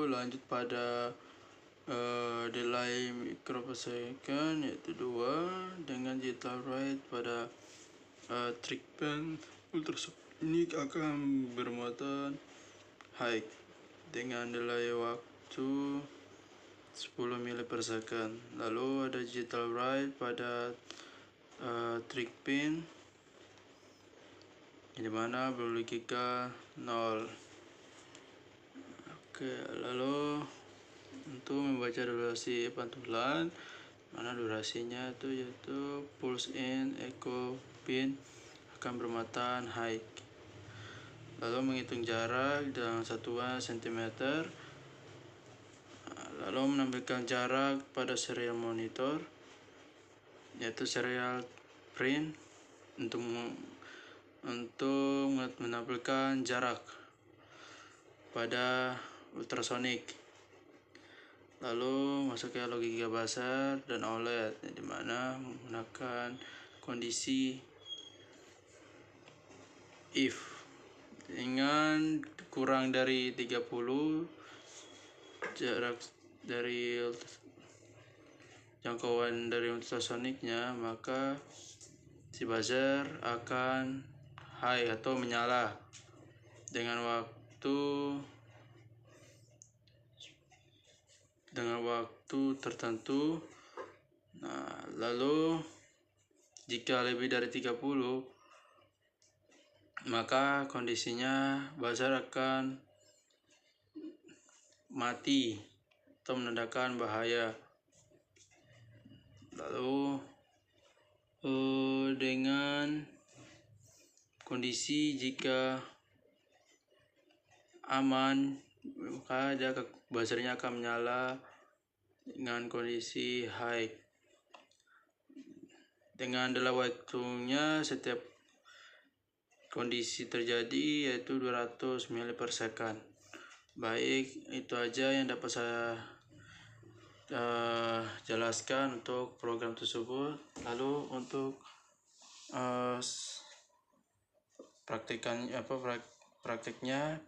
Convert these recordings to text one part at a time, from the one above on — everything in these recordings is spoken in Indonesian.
lanjut pada delay micropersecond yaitu 2 dengan digital write pada trackpad ultrasonic akan bermuatan high dengan delay waktu 10 mili per second. Lalu ada digital write pada trackpad di mana berlogika 0. Oke, lalu untuk membaca durasi pantulan, mana durasinya itu yaitu pulse in echo pin akan bermuatan high. Lalu menghitung jarak dengan satuan cm. Lalu menampilkan jarak pada serial monitor yaitu serial print untuk menampilkan jarak pada ultrasonic. Lalu masuk ke logika buzzer dan OLED di mana menggunakan kondisi if dengan kurang dari 30 jarak dari jangkauan dari ultrasoniknya, maka si buzzer akan high atau menyala dengan waktu tertentu. Nah, lalu jika lebih dari 30, maka kondisinya buzzer akan mati atau menandakan bahaya. Lalu dengan kondisi jika aman, maka buzzernya akan menyala dengan kondisi high. Dengan delay waktunya setiap kondisi terjadi yaitu 200 mili per second. Baik, itu aja yang dapat saya jelaskan untuk program tersebut. Lalu untuk prakteknya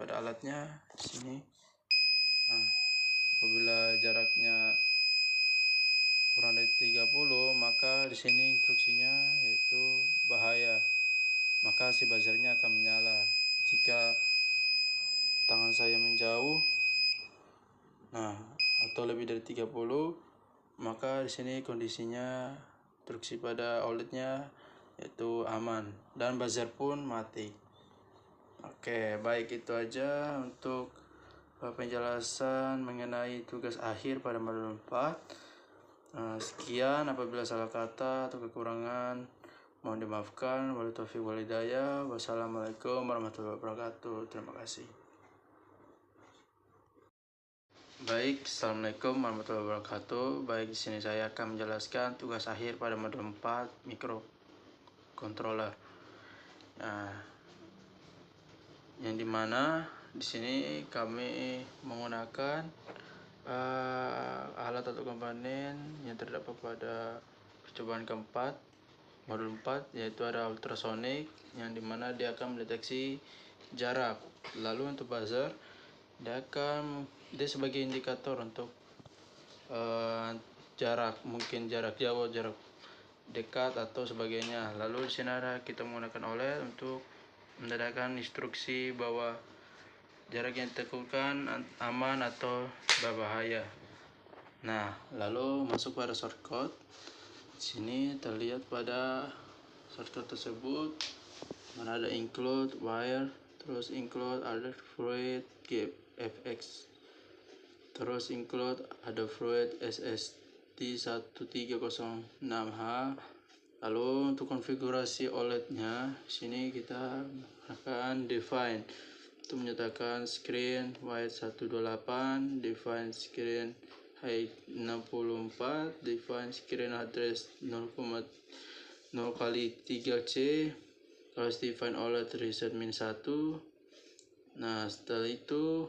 pada alatnya di sini. Apabila jaraknya kurang dari 30, maka di sini instruksinya yaitu bahaya. Maka si buzzernya akan menyala. Jika tangan saya menjauh, atau lebih dari 30, maka di sini kondisinya instruksi pada OLED-nya yaitu aman dan buzzer pun mati. Oke, baik, itu aja untuk penjelasan mengenai tugas akhir pada modul 4. Sekian, apabila salah kata atau kekurangan mohon dimaafkan. Wabillahi taufiq wal hidayah. Wassalamualaikum warahmatullahi wabarakatuh. Terima kasih. Baik, assalamualaikum warahmatullahi wabarakatuh. Baik, di sini saya akan menjelaskan tugas akhir pada modul 4 microcontroller. Yang dimana di sini kami menggunakan alat atau komponen yang terdapat pada percobaan keempat modul 4, yaitu ada ultrasonic yang dimana dia akan mendeteksi jarak. Lalu untuk buzzer, dia sebagai indikator untuk jarak, mungkin jarak jauh, jarak dekat atau sebagainya. Lalu di sini kita menggunakan OLED untuk menandakan instruksi bahwa jarak yang ditentukan aman atau berbahaya. Nah, lalu masuk pada shortcut. Sini terlihat pada shortcut tersebut mana ada include wire, terus include other fluid GFX, terus include ada fluid SST1306H. Lalu untuk konfigurasi OLED-nya, sini kita akan define untuk menyatakan screen wide 128, define screen height 64, define screen address 0,0 kali 3C, terus define OLED reset -1. Nah, setelah itu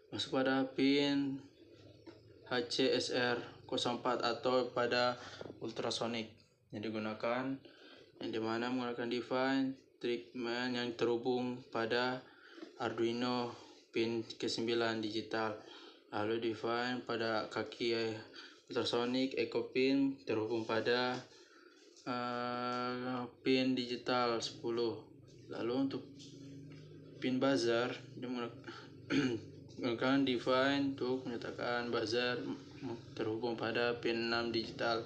masuk pada pin HCSR04 atau pada ultrasonic yang digunakan, yang dimana menggunakan define treatment yang terhubung pada Arduino pin ke-9 digital. Lalu define pada kaki ultrasonic echo pin terhubung pada pin digital 10. Lalu untuk pin buzzer menggunakan define untuk menyatakan buzzer terhubung pada pin 6 digital.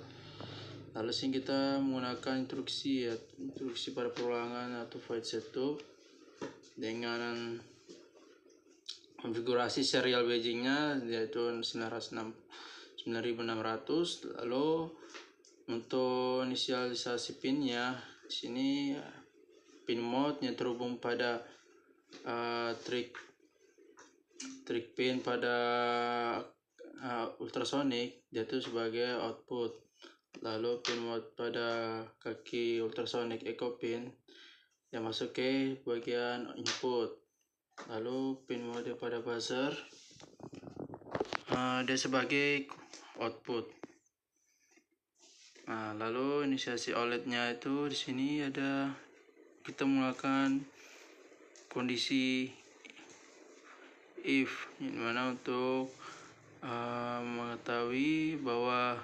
Lalu sini kita menggunakan instruksi pada perulangan atau void setup dengan konfigurasi serial badging-nya yaitu 9600. Lalu untuk inisialisasi pinnya di sini pin mode yang terhubung pada trik pin pada ultrasonic yaitu sebagai output. Lalu pin mode pada kaki ultrasonic echo pin yang masuk ke bagian input. Lalu pin mode pada buzzer dia sebagai output. Nah, lalu inisiasi OLED-nya itu di sini ada kita menggunakan kondisi if, di mana untuk mengetahui bahwa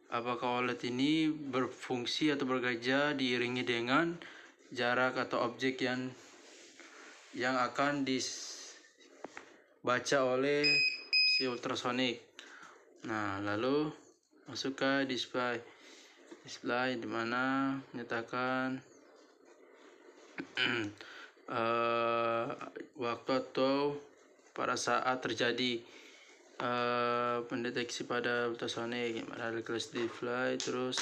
apakah OLED ini berfungsi atau bekerja diiringi dengan jarak atau objek yang akan dibaca oleh si ultrasonic. Nah, lalu masuk ke display di mana menyatakan waktu atau pada saat terjadi pendeteksi pada ultrasonic. Ada kelas display, terus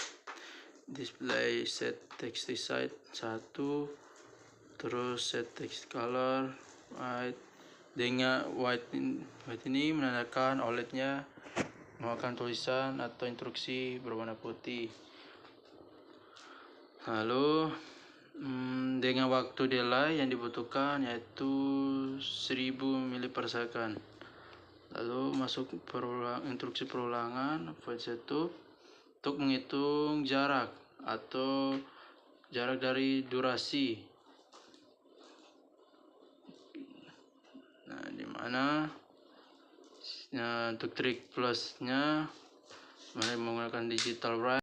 display set text size 1, terus set text color white. Dengan white ini menandakan OLED-nya menggunakan tulisan atau instruksi berwarna putih. Lalu dengan waktu delay yang dibutuhkan yaitu 1000 mili/second. Lalu masuk instruksi perulangan void setup untuk menghitung jarak atau jarak dari durasi. Nah, dimana untuk trik plusnya menggunakan digital write